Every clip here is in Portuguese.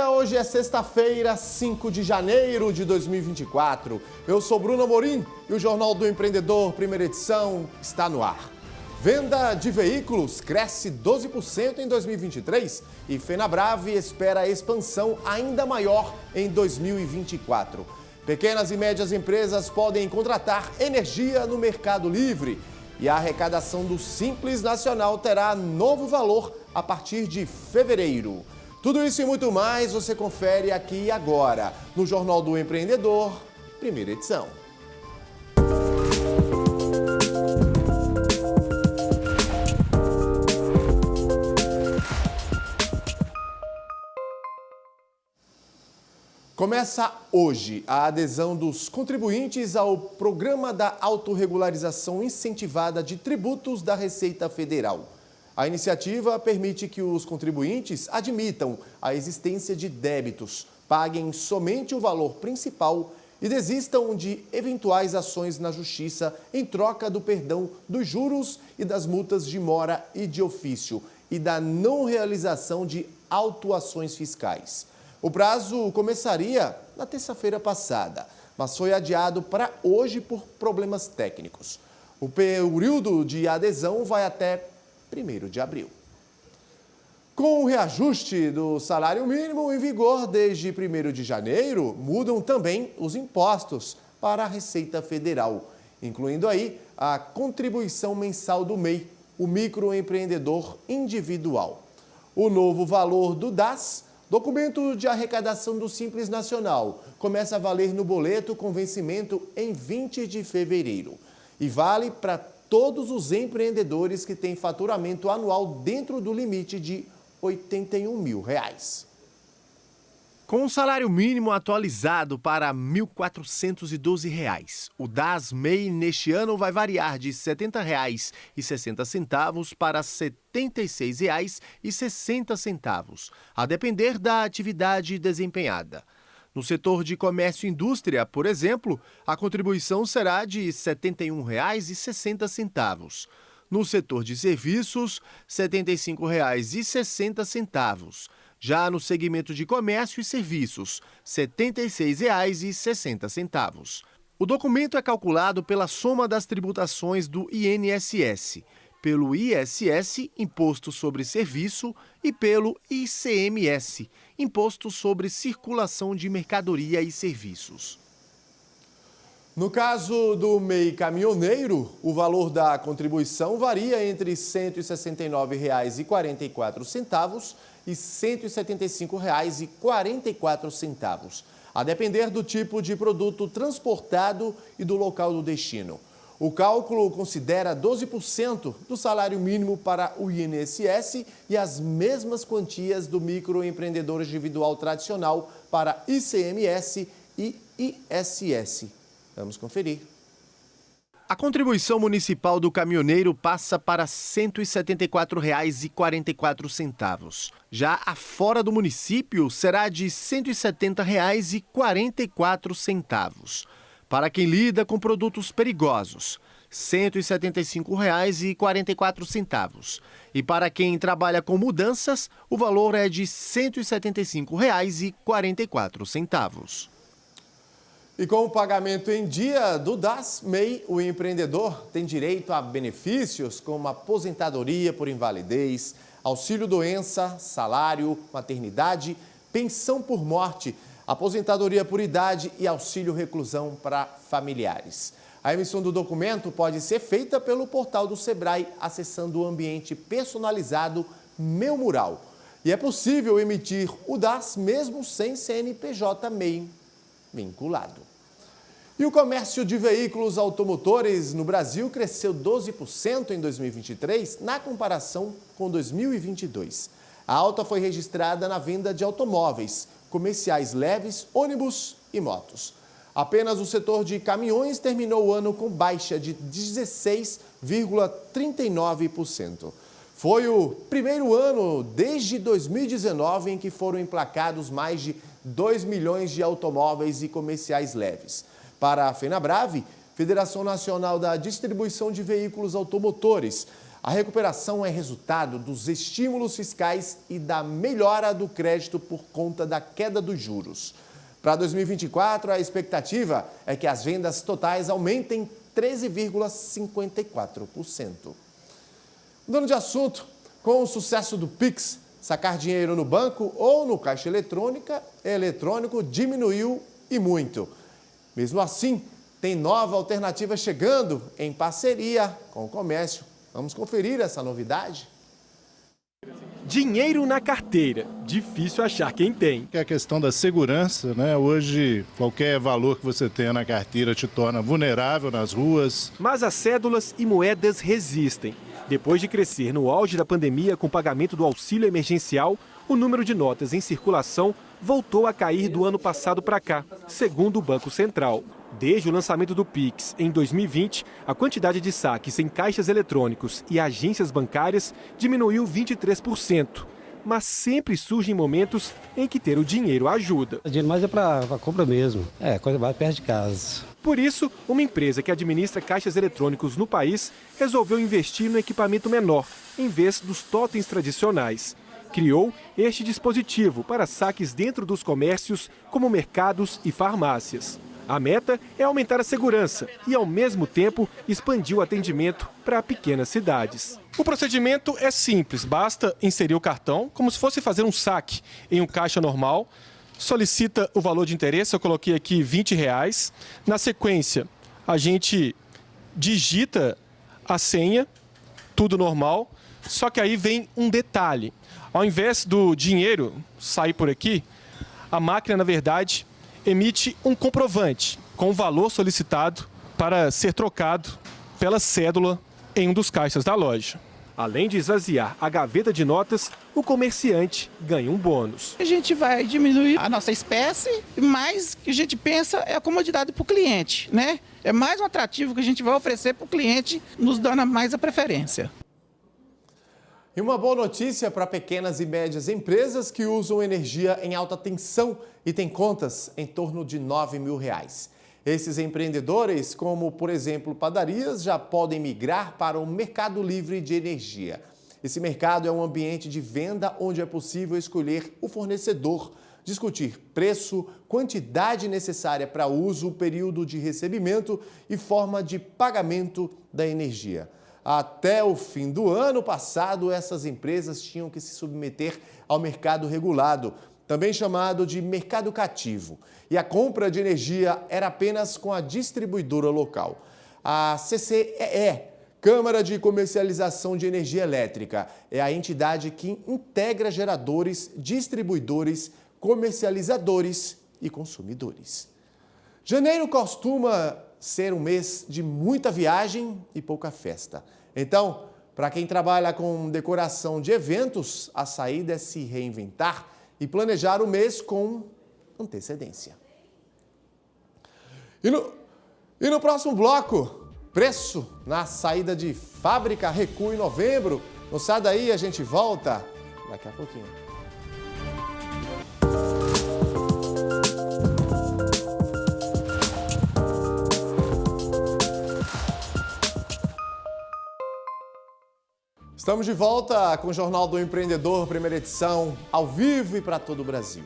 dia, hoje é sexta-feira, 5 de janeiro de 2024. Eu sou Bruno Amorim e o Jornal do Empreendedor, primeira edição, está no ar. Venda de veículos cresce 12% em 2023 e Fenabrave espera expansão ainda maior em 2024. Pequenas e médias empresas podem contratar energia no Mercado Livre e a arrecadação do Simples Nacional terá novo valor a partir de fevereiro. Tudo isso e muito mais você confere aqui e agora, no Jornal do Empreendedor, primeira edição. Começa hoje a adesão dos contribuintes ao Programa da Autorregularização Incentivada de Tributos da Receita Federal. A iniciativa permite que os contribuintes admitam a existência de débitos, paguem somente o valor principal e desistam de eventuais ações na Justiça em troca do perdão dos juros e das multas de mora e de ofício e da não realização de autuações fiscais. O prazo começaria na terça-feira passada, mas foi adiado para hoje por problemas técnicos. O período de adesão vai até 1º de abril. Com o reajuste do salário mínimo em vigor desde 1º de janeiro, mudam também os impostos para a Receita Federal, incluindo aí a contribuição mensal do MEI, o microempreendedor individual. O novo valor do DAS, documento de arrecadação do Simples Nacional, começa a valer no boleto com vencimento em 20 de fevereiro e vale para todos os empreendedores que têm faturamento anual dentro do limite de R$ 81 mil. Com o salário mínimo atualizado para R$ 1.412, o DAS-MEI neste ano vai variar de R$ 70,60 para R$ 76,60, a depender da atividade desempenhada. No setor de comércio e indústria, por exemplo, a contribuição será de R$ 71,60. No setor de serviços, R$ 75,60. Já no segmento de comércio e serviços, R$ 76,60. O documento é calculado pela soma das tributações do INSS, pelo ISS, Imposto sobre Serviço, e pelo ICMS, Imposto sobre Circulação de Mercadoria e Serviços. No caso do MEI caminhoneiro, o valor da contribuição varia entre R$ 169,44 e R$ 175,44, a depender do tipo de produto transportado e do local do destino. O cálculo considera 12% do salário mínimo para o INSS e as mesmas quantias do microempreendedor individual tradicional para ICMS e ISS. Vamos conferir. A contribuição municipal do caminhoneiro passa para R$ 174,44. Já a fora do município será de R$ 170,44. Para quem lida com produtos perigosos, R$ 175,44. E para quem trabalha com mudanças, o valor é de R$ 175,44. E com o pagamento em dia do DAS-MEI, o empreendedor tem direito a benefícios como aposentadoria por invalidez, auxílio-doença, salário, maternidade, pensão por morte, aposentadoria por idade e auxílio-reclusão para familiares. A emissão do documento pode ser feita pelo portal do Sebrae, acessando o ambiente personalizado Meu Mural. E é possível emitir o DAS mesmo sem CNPJ-MEI vinculado. E o comércio de veículos automotores no Brasil cresceu 12% em 2023 na comparação com 2022. A alta foi registrada na venda de automóveis, comerciais leves, ônibus e motos. Apenas o setor de caminhões terminou o ano com baixa de 16,39%. Foi o primeiro ano desde 2019 em que foram emplacados mais de 2 milhões de automóveis e comerciais leves. Para a Fenabrave, Federação Nacional da Distribuição de Veículos Automotores, A recuperação é resultado dos estímulos fiscais e da melhora do crédito por conta da queda dos juros. Para 2024, a expectativa é que as vendas totais aumentem 13,54%. Mudando de assunto, com o sucesso do Pix, sacar dinheiro no banco ou no caixa eletrônico diminuiu e muito. Mesmo assim, tem nova alternativa chegando em parceria com o comércio. Vamos conferir essa novidade? Dinheiro na carteira. Difícil achar quem tem. É a questão da segurança, né? Hoje, qualquer valor que você tenha na carteira te torna vulnerável nas ruas. Mas as cédulas e moedas resistem. Depois de crescer no auge da pandemia com o pagamento do auxílio emergencial, o número de notas em circulação voltou a cair do ano passado para cá, segundo o Banco Central. Desde o lançamento do Pix, em 2020, a quantidade de saques em caixas eletrônicos e agências bancárias diminuiu 23%. Mas sempre surgem momentos em que ter o dinheiro ajuda. O dinheiro mais é para compra mesmo, coisa mais perto de casa. Por isso, uma empresa que administra caixas eletrônicos no país resolveu investir no equipamento menor, em vez dos totens tradicionais. Criou este dispositivo para saques dentro dos comércios, como mercados e farmácias. A meta é aumentar a segurança e, ao mesmo tempo, expandir o atendimento para pequenas cidades. O procedimento é simples, basta inserir o cartão, como se fosse fazer um saque em um caixa normal. Solicita o valor de interesse, eu coloquei aqui R$20. Na sequência, a gente digita a senha, tudo normal, só que aí vem um detalhe. Ao invés do dinheiro sair por aqui, a máquina, na verdade, emite um comprovante com o valor solicitado para ser trocado pela cédula em um dos caixas da loja. Além de esvaziar a gaveta de notas, o comerciante ganha um bônus. A gente vai diminuir a nossa espécie, mas o que a gente pensa é a comodidade para o cliente, né? É mais um atrativo que a gente vai oferecer para o cliente, nos dando mais a preferência. E uma boa notícia para pequenas e médias empresas que usam energia em alta tensão e têm contas em torno de R$9 mil. Esses empreendedores, como por exemplo padarias, já podem migrar para o mercado livre de energia. Esse mercado é um ambiente de venda onde é possível escolher o fornecedor, discutir preço, quantidade necessária para uso, período de recebimento e forma de pagamento da energia. Até o fim do ano passado, essas empresas tinham que se submeter ao mercado regulado, também chamado de mercado cativo. E a compra de energia era apenas com a distribuidora local. A CCEE, Câmara de Comercialização de Energia Elétrica, é a entidade que integra geradores, distribuidores, comercializadores e consumidores. Janeiro costuma ser um mês de muita viagem e pouca festa. Então, para quem trabalha com decoração de eventos, a saída é se reinventar e planejar o mês com antecedência. E no próximo bloco, preço na saída de fábrica recua em novembro. Não sai daí, a gente volta daqui a pouquinho. Estamos de volta com o Jornal do Empreendedor, primeira edição, ao vivo e para todo o Brasil.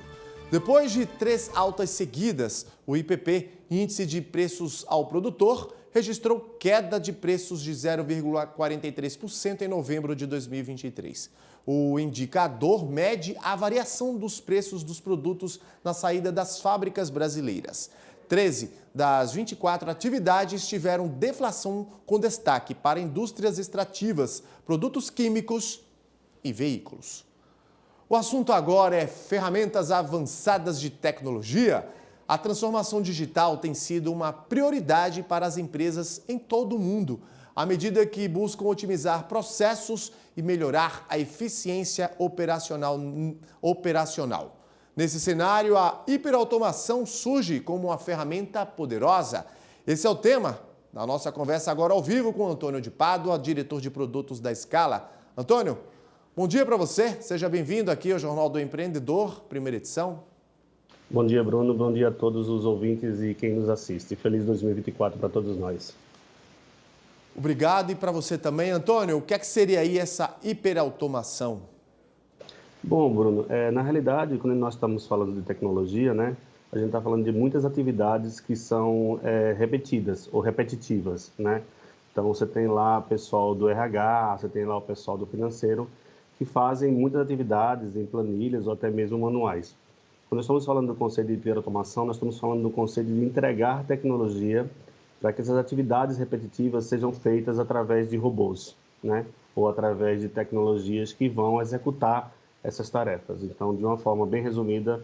Depois de 3 altas seguidas, o IPP, Índice de Preços ao Produtor, registrou queda de preços de 0,43% em novembro de 2023. O indicador mede a variação dos preços dos produtos na saída das fábricas brasileiras. 13 das 24 atividades tiveram deflação, com destaque para indústrias extrativas, produtos químicos e veículos. O assunto agora é ferramentas avançadas de tecnologia. A transformação digital tem sido uma prioridade para as empresas em todo o mundo, à medida que buscam otimizar processos e melhorar a eficiência operacional. Nesse cenário, a hiperautomação surge como uma ferramenta poderosa. Esse é o tema da nossa conversa agora ao vivo com Antônio de Pádua, diretor de produtos da Scala. Antônio, bom dia para você. Seja bem-vindo aqui ao Jornal do Empreendedor, primeira edição. Bom dia, Bruno. Bom dia a todos os ouvintes e quem nos assiste. Feliz 2024 para todos nós. Obrigado, e para você também, Antônio, o que é que seria aí essa hiperautomação? Bom, Bruno, na realidade, quando nós estamos falando de tecnologia, né, a gente está falando de muitas atividades que são repetidas ou repetitivas, né? Então, você tem lá o pessoal do RH, você tem lá o pessoal do financeiro, que fazem muitas atividades em planilhas ou até mesmo manuais. Quando nós estamos falando do conceito de hiperautomação, nós estamos falando do conceito de entregar tecnologia para que essas atividades repetitivas sejam feitas através de robôs, né? Ou através de tecnologias que vão executar essas tarefas. Então, de uma forma bem resumida,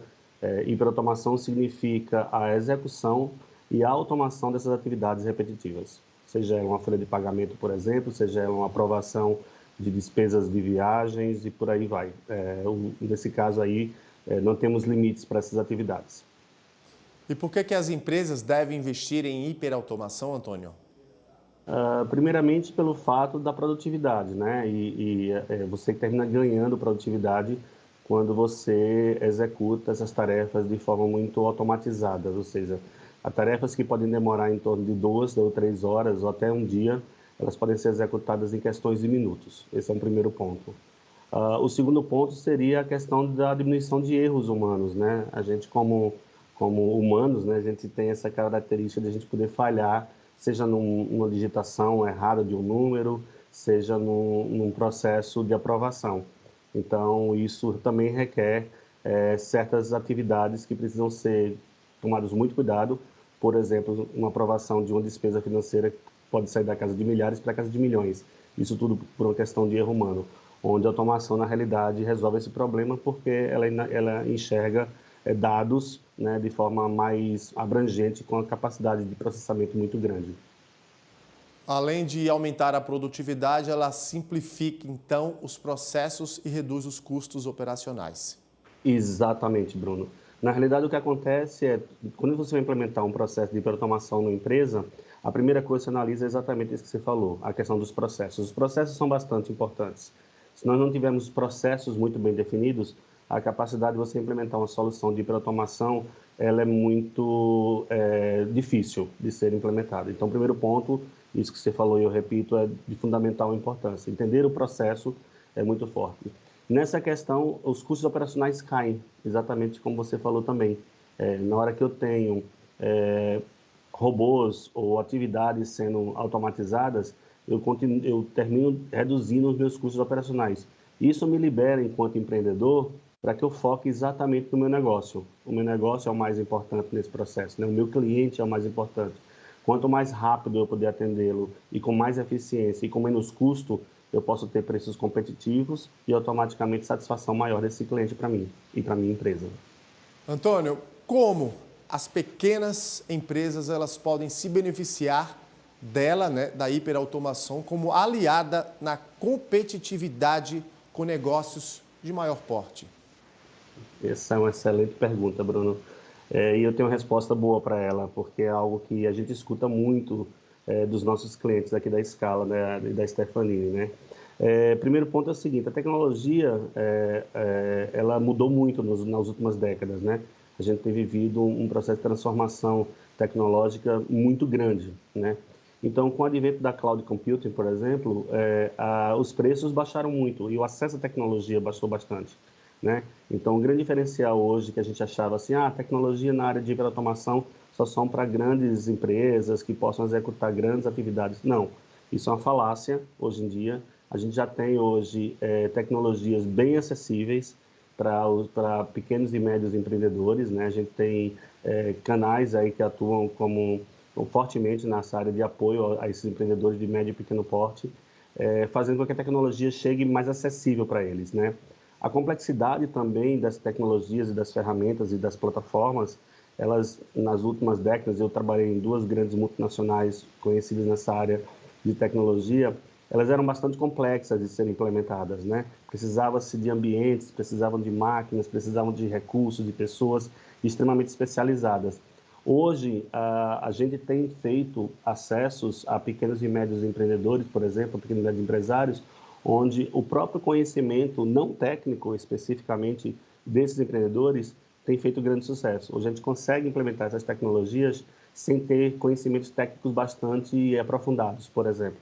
hiperautomação significa a execução e a automação dessas atividades repetitivas. Seja uma folha de pagamento, por exemplo, seja uma aprovação de despesas de viagens e por aí vai. Nesse caso aí, não temos limites para essas atividades. E por que as empresas devem investir em hiperautomação, Antônio? Primeiramente pelo fato da produtividade, né? Você termina ganhando produtividade quando você executa essas tarefas de forma muito automatizada, ou seja, as tarefas que podem demorar em torno de 2 ou 3 horas ou até um dia, elas podem ser executadas em questões de minutos. Esse é um primeiro ponto. O segundo ponto seria a questão da diminuição de erros humanos, né? A gente como humanos, né, a gente tem essa característica de a gente poder falhar, seja numa digitação errada de um número, seja num processo de aprovação. Então, isso também requer certas atividades que precisam ser tomadas muito cuidado. Por exemplo, uma aprovação de uma despesa financeira pode sair da casa de milhares para a casa de milhões. Isso tudo por uma questão de erro humano, onde a automação, na realidade, resolve esse problema porque ela enxerga dados, né, de forma mais abrangente, com a capacidade de processamento muito grande. Além de aumentar a produtividade, ela simplifica, então, os processos e reduz os custos operacionais. Exatamente, Bruno. Na realidade, o que acontece é, quando você vai implementar um processo de hiperautomação numa empresa, a primeira coisa que você analisa é exatamente isso que você falou, a questão dos processos. Os processos são bastante importantes. Se nós não tivermos processos muito bem definidos, a capacidade de você implementar uma solução de hiperautomação, ela é muito difícil de ser implementada. Então, o primeiro ponto, isso que você falou e eu repito, é de fundamental importância. Entender o processo é muito forte. Nessa questão, os custos operacionais caem, exatamente como você falou também. Na hora que eu tenho robôs ou atividades sendo automatizadas, eu termino reduzindo os meus custos operacionais. Isso me libera, enquanto empreendedor, para que eu foque exatamente no meu negócio. O meu negócio é o mais importante nesse processo, né? O meu cliente é o mais importante. Quanto mais rápido eu puder atendê-lo e com mais eficiência e com menos custo, eu posso ter preços competitivos e automaticamente satisfação maior desse cliente para mim e para a minha empresa. Antônio, como as pequenas empresas elas podem se beneficiar dela, né, da hiperautomação, como aliada na competitividade com negócios de maior porte? Essa é uma excelente pergunta, Bruno. E eu tenho uma resposta boa para ela, porque é algo que a gente escuta muito dos nossos clientes aqui da Scala, né, e da Stefanini, né? Primeiro ponto é o seguinte, a tecnologia ela mudou muito nas últimas décadas, né? A gente tem vivido um processo de transformação tecnológica muito grande, né? Então, com o advento da cloud computing, por exemplo, os preços baixaram muito e o acesso à tecnologia baixou bastante, né? Então, um grande diferencial hoje que a gente achava assim, a tecnologia na área de hiperautomação só são para grandes empresas que possam executar grandes atividades. Não, isso é uma falácia hoje em dia. A gente já tem hoje tecnologias bem acessíveis para pequenos e médios empreendedores, né? A gente tem canais aí que atuam fortemente nessa área de apoio a esses empreendedores de médio e pequeno porte, fazendo com que a tecnologia chegue mais acessível para eles, né? A complexidade também das tecnologias e das ferramentas e das plataformas, elas, nas últimas décadas, eu trabalhei em 2 grandes multinacionais conhecidas nessa área de tecnologia, elas eram bastante complexas de serem implementadas, né? Precisava-se de ambientes, precisavam de máquinas, precisavam de recursos, de pessoas extremamente especializadas. Hoje, a gente tem feito acessos a pequenos e médios empreendedores, por exemplo, pequenos e médios empresários, onde o próprio conhecimento não técnico, especificamente desses empreendedores, tem feito grande sucesso. Hoje a gente consegue implementar essas tecnologias sem ter conhecimentos técnicos bastante aprofundados, por exemplo.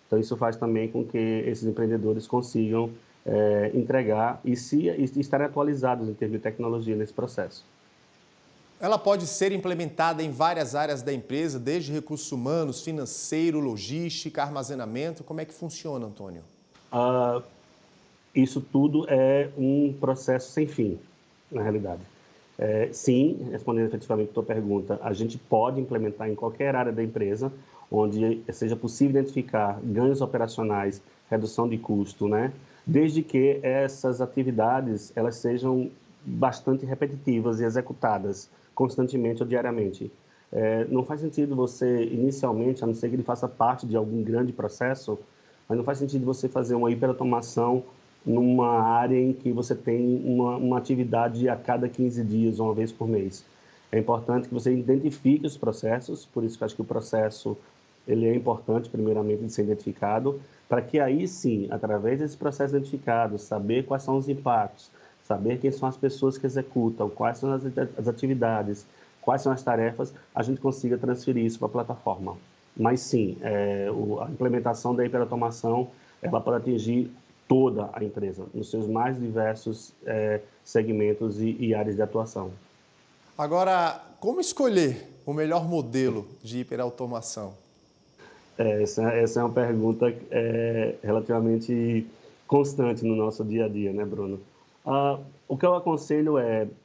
Então, isso faz também com que esses empreendedores consigam entregar e estarem atualizados em termos de tecnologia nesse processo. Ela pode ser implementada em várias áreas da empresa, desde recursos humanos, financeiro, logística, armazenamento. Como é que funciona, Antônio? Isso tudo é um processo sem fim, na realidade. Sim, respondendo efetivamente a tua pergunta, a gente pode implementar em qualquer área da empresa, onde seja possível identificar ganhos operacionais, redução de custo, né? Desde que essas atividades elas sejam bastante repetitivas e executadas constantemente ou diariamente. Não faz sentido você, inicialmente, a não ser que ele faça parte de algum grande processo, mas não faz sentido você fazer uma hiperautomação numa área em que você tem uma atividade a cada 15 dias, uma vez por mês. É importante que você identifique os processos, por isso que eu acho que o processo ele é importante, primeiramente, de ser identificado, para que aí sim, através desse processo identificado, saber quais são os impactos, saber quem são as pessoas que executam, quais são as atividades, quais são as tarefas, a gente consiga transferir isso para a plataforma. Mas sim, a implementação da hiperautomação, ela pode atingir toda a empresa, nos seus mais diversos segmentos e áreas de atuação. Agora, como escolher o melhor modelo de hiperautomação? Essa é uma pergunta relativamente constante no nosso dia a dia, né, Bruno? O que eu aconselho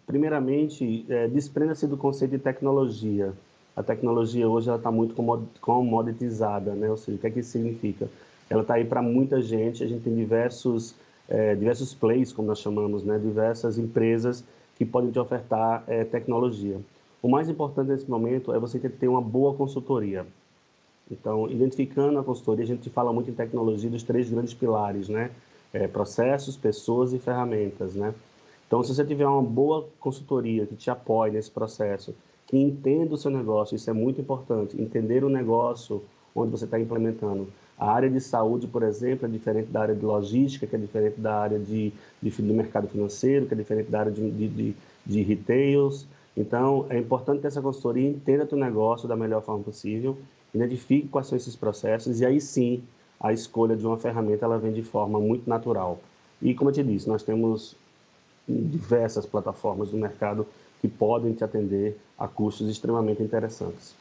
primeiramente, desprenda-se do conceito de tecnologia. A tecnologia hoje está muito comoditizada, né? Ou seja, o que é que isso significa? Ela está aí para muita gente, a gente tem diversos players, como nós chamamos, né? Diversas empresas que podem te ofertar tecnologia. O mais importante nesse momento é você ter uma boa consultoria. Então, identificando a consultoria, a gente fala muito em tecnologia dos 3 grandes pilares, né? Processos, pessoas e ferramentas, né? Então, se você tiver uma boa consultoria que te apoie nesse processo, que entenda o seu negócio, isso é muito importante, entender o negócio onde você está implementando. A área de saúde, por exemplo, é diferente da área de logística, que é diferente da área do mercado financeiro, que é diferente da área de retails. Então, é importante que essa consultoria entenda o teu negócio da melhor forma possível, identifique quais são esses processos e aí sim, a escolha de uma ferramenta ela vem de forma muito natural. E como eu te disse, nós temos diversas plataformas no mercado que podem te atender a custos extremamente interessantes.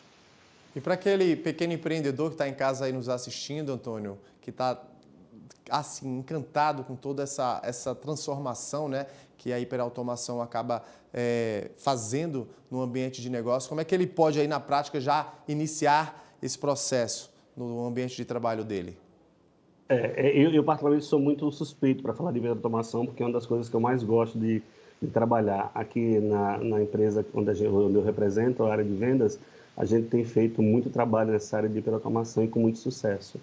E para aquele pequeno empreendedor que está em casa aí nos assistindo, Antônio, que está assim, encantado com toda essa transformação, né, que a hiperautomação acaba fazendo no ambiente de negócio, como é que ele pode aí na prática já iniciar esse processo no ambiente de trabalho dele? Eu particularmente sou muito suspeito para falar de hiperautomação, porque é uma das coisas que eu mais gosto de trabalhar. Aqui na empresa onde eu represento, a área de vendas, a gente tem feito muito trabalho nessa área de hiperautomação e com muito sucesso.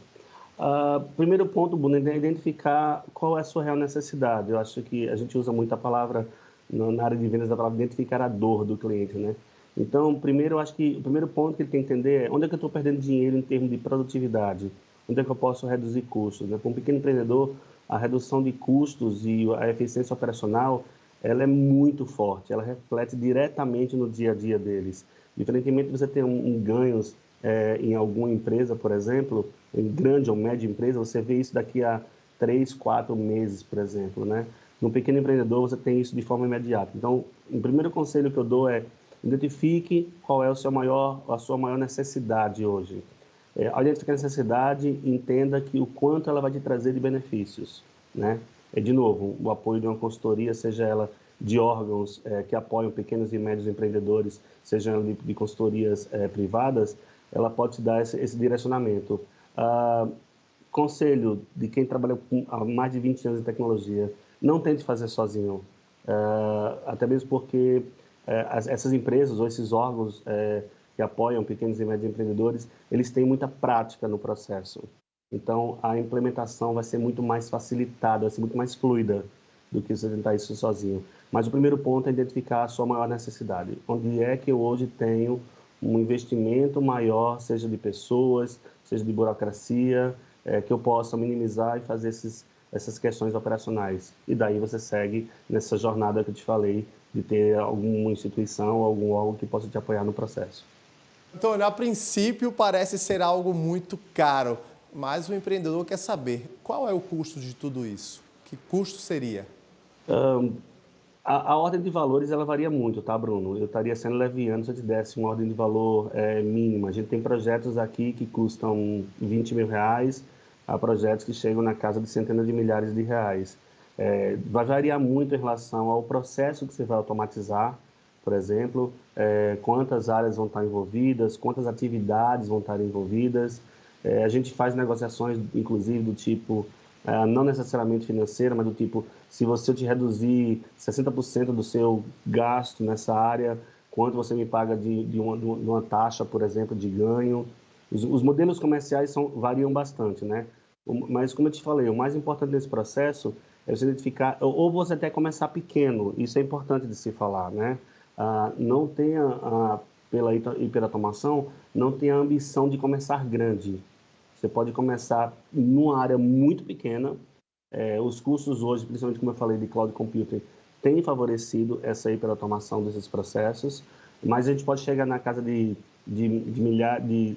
Primeiro ponto, Bruno, é identificar qual é a sua real necessidade. Eu acho que a gente usa muito a palavra, na área de vendas, a palavra identificar a dor do cliente, né? Então, primeiro, eu acho que o primeiro ponto que ele tem que entender é onde é que eu estou perdendo dinheiro em termos de produtividade, onde é que eu posso reduzir custos, né? Para um pequeno empreendedor, a redução de custos e a eficiência operacional, ela é muito forte, ela reflete diretamente no dia a dia deles. Diferentemente de você ter ganhos em alguma empresa, por exemplo, em grande ou média empresa, você vê isso daqui a 3, 4 meses, por exemplo, né? No pequeno empreendedor, você tem isso de forma imediata. Então, o primeiro conselho que eu dou é identifique qual é a sua maior necessidade hoje. Ao identificar a necessidade, entenda que o quanto ela vai te trazer de benefícios, né? De novo, o apoio de uma consultoria, seja ela de órgãos que apoiam pequenos e médios empreendedores, seja ela de consultorias privadas, ela pode te dar esse direcionamento. Conselho de quem trabalha há mais de 20 anos em tecnologia, não tente fazer sozinho, até mesmo porque essas empresas ou esses órgãos que apoiam pequenos e médios empreendedores, eles têm muita prática no processo. Então, a implementação vai ser muito mais facilitada, vai ser muito mais fluida do que você tentar isso sozinho. Mas o primeiro ponto é identificar a sua maior necessidade. Onde é que eu hoje tenho um investimento maior, seja de pessoas, seja de burocracia, que eu possa minimizar e fazer essas questões operacionais. E daí você segue nessa jornada que eu te falei, de ter alguma instituição, algum órgão que possa te apoiar no processo. Antônio, a princípio parece ser algo muito caro. mas o empreendedor quer saber qual é o custo de tudo isso. Que custo seria? A ordem de valores ela varia muito, tá, Bruno? Eu estaria sendo leviano se eu te desse uma ordem de valor mínima. A gente tem projetos aqui que custam R$20 mil, há projetos que chegam na casa de centenas de milhares de reais. Vai variar muito em relação ao processo que você vai automatizar, por exemplo, quantas áreas vão estar envolvidas, quantas atividades vão estar envolvidas. A gente faz negociações, inclusive, do tipo, não necessariamente financeira, mas do tipo, se você te reduzir 60% do seu gasto nessa área, quanto você me paga de uma taxa, por exemplo, de ganho. Os modelos comerciais variam bastante, né? Mas, como eu te falei, o mais importante nesse processo é você identificar, ou você até começar pequeno, isso é importante de se falar, né? Não tenha, pela hiperautomação, não tenha a ambição de começar grande. Você pode começar numa área muito pequena. Os custos hoje, principalmente como eu falei de cloud computing, têm favorecido essa hiperautomação desses processos, mas a gente pode chegar na casa de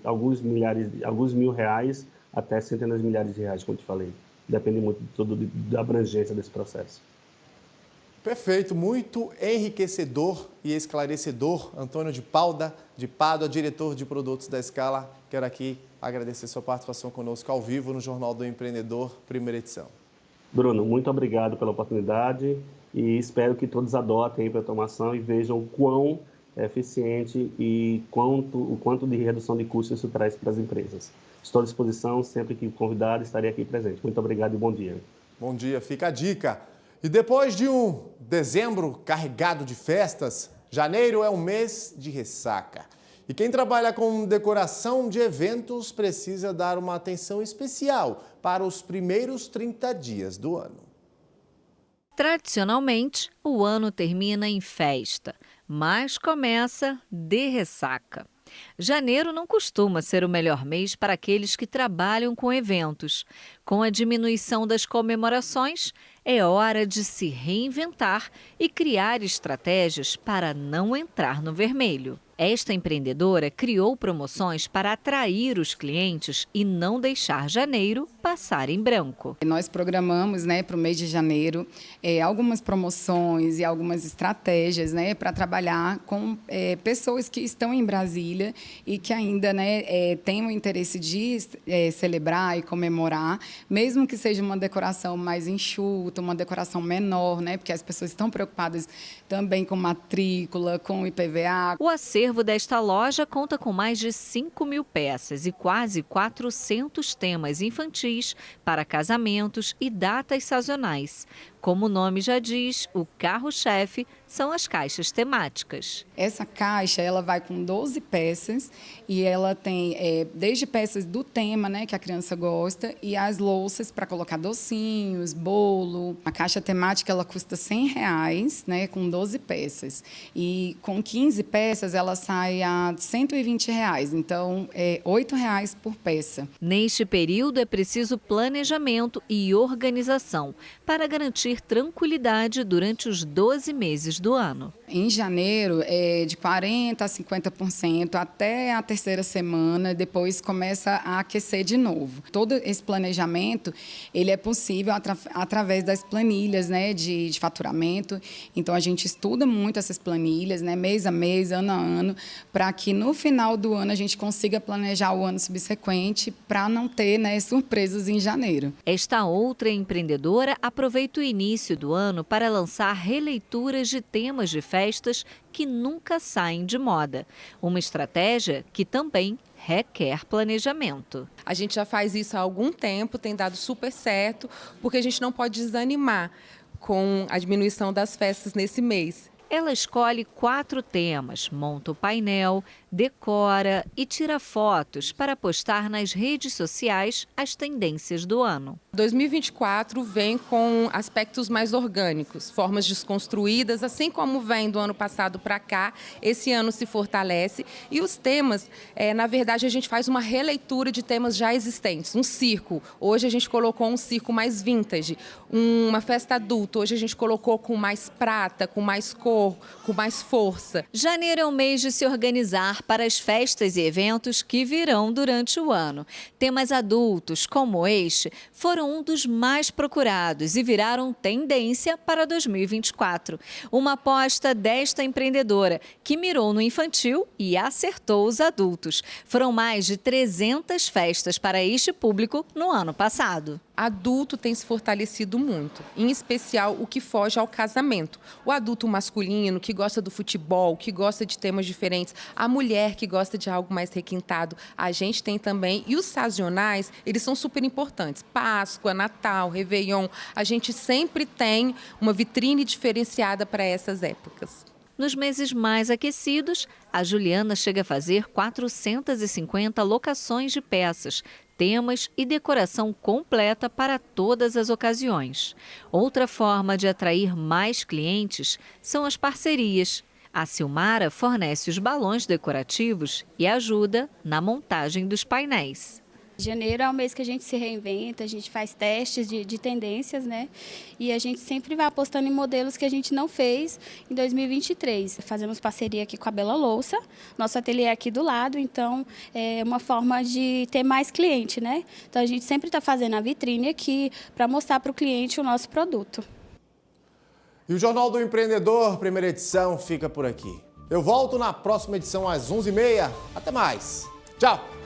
alguns mil reais até centenas de milhares de reais, como eu te falei. Depende muito da abrangência desse processo. Perfeito, muito enriquecedor e esclarecedor. Antônio de Pádua, diretor de produtos da Scala. Quero aqui agradecer sua participação conosco ao vivo no Jornal do Empreendedor, primeira edição. Bruno, muito obrigado pela oportunidade e espero que todos adotem a hiperautomação e vejam o quão eficiente e o quanto de redução de custos isso traz para as empresas. Estou à disposição, sempre que convidado, estarei aqui presente. Muito obrigado e bom dia. Bom dia, fica a dica. E depois de um dezembro carregado de festas, janeiro é um mês de ressaca. E quem trabalha com decoração de eventos precisa dar uma atenção especial para os primeiros 30 dias do ano. Tradicionalmente, o ano termina em festa, mas começa de ressaca. Janeiro não costuma ser o melhor mês para aqueles que trabalham com eventos. Com a diminuição das comemorações, é hora de se reinventar e criar estratégias para não entrar no vermelho. Esta empreendedora criou promoções para atrair os clientes e não deixar janeiro passar em branco. Nós programamos, para o mês de janeiro algumas promoções e algumas estratégias, para trabalhar com pessoas que estão em Brasília e que ainda têm o interesse de celebrar e comemorar, mesmo que seja uma decoração mais enxuta, uma decoração menor, porque as pessoas estão preocupadas também com matrícula, com IPVA. O acervo desta loja conta com mais de 5 mil peças e quase 400 temas infantis para casamentos e datas sazonais. Como o nome já diz, o carro-chefe são as caixas temáticas. Essa caixa ela vai com 12 peças e ela tem desde peças do tema, que a criança gosta, e as louças para colocar docinhos, bolo. A caixa temática ela custa R$100, com 12 peças. E com 15 peças ela sai a R$120, então R$8 por peça. Neste período é preciso planejamento e organização para garantir tranquilidade durante os 12 meses do ano. Em janeiro, de 40% a 50% até a terceira semana, depois começa a aquecer de novo. Todo esse planejamento ele é possível através das planilhas de faturamento. Então, a gente estuda muito essas planilhas, mês a mês, ano a ano, para que no final do ano a gente consiga planejar o ano subsequente para não ter surpresas em janeiro. Esta outra empreendedora aproveita o início do ano para lançar releituras de temas de festas que nunca saem de moda. Uma estratégia que também requer planejamento. A gente já faz isso há algum tempo, tem dado super certo, porque a gente não pode desanimar com a diminuição das festas nesse mês. Ela escolhe 4 temas, monta o painel, decora e tira fotos para postar nas redes sociais as tendências do ano. 2024 vem com aspectos mais orgânicos, formas desconstruídas, assim como vem do ano passado para cá, esse ano se fortalece. E os temas, na verdade, a gente faz uma releitura de temas já existentes. Um circo, hoje a gente colocou um circo mais vintage. Uma festa adulta, hoje a gente colocou com mais prata, com mais cor, com mais força. Janeiro é um mês de se organizar olhar para as festas e eventos que virão durante o ano. Temas adultos, como este, foram um dos mais procurados e viraram tendência para 2024. Uma aposta desta empreendedora, que mirou no infantil e acertou os adultos. Foram mais de 300 festas para este público no ano passado. Adulto tem se fortalecido muito, em especial o que foge ao casamento. O adulto masculino que gosta do futebol, que gosta de temas diferentes, a mulher que gosta de algo mais requintado, a gente tem também. E os sazonais, eles são super importantes. Páscoa, Natal, Réveillon, a gente sempre tem uma vitrine diferenciada para essas épocas. Nos meses mais aquecidos, a Juliana chega a fazer 450 locações de peças, temas e decoração completa para todas as ocasiões. Outra forma de atrair mais clientes são as parcerias. A Silmara fornece os balões decorativos e ajuda na montagem dos painéis. Janeiro é o mês que a gente se reinventa, a gente faz testes de tendências, né? E a gente sempre vai apostando em modelos que a gente não fez em 2023. Fazemos parceria aqui com a Bela Louça, nosso ateliê é aqui do lado, então é uma forma de ter mais cliente, né? Então a gente sempre está fazendo a vitrine aqui para mostrar para o cliente o nosso produto. E o Jornal do Empreendedor, primeira edição, fica por aqui. Eu volto na próxima edição às 11h30. Até mais. Tchau!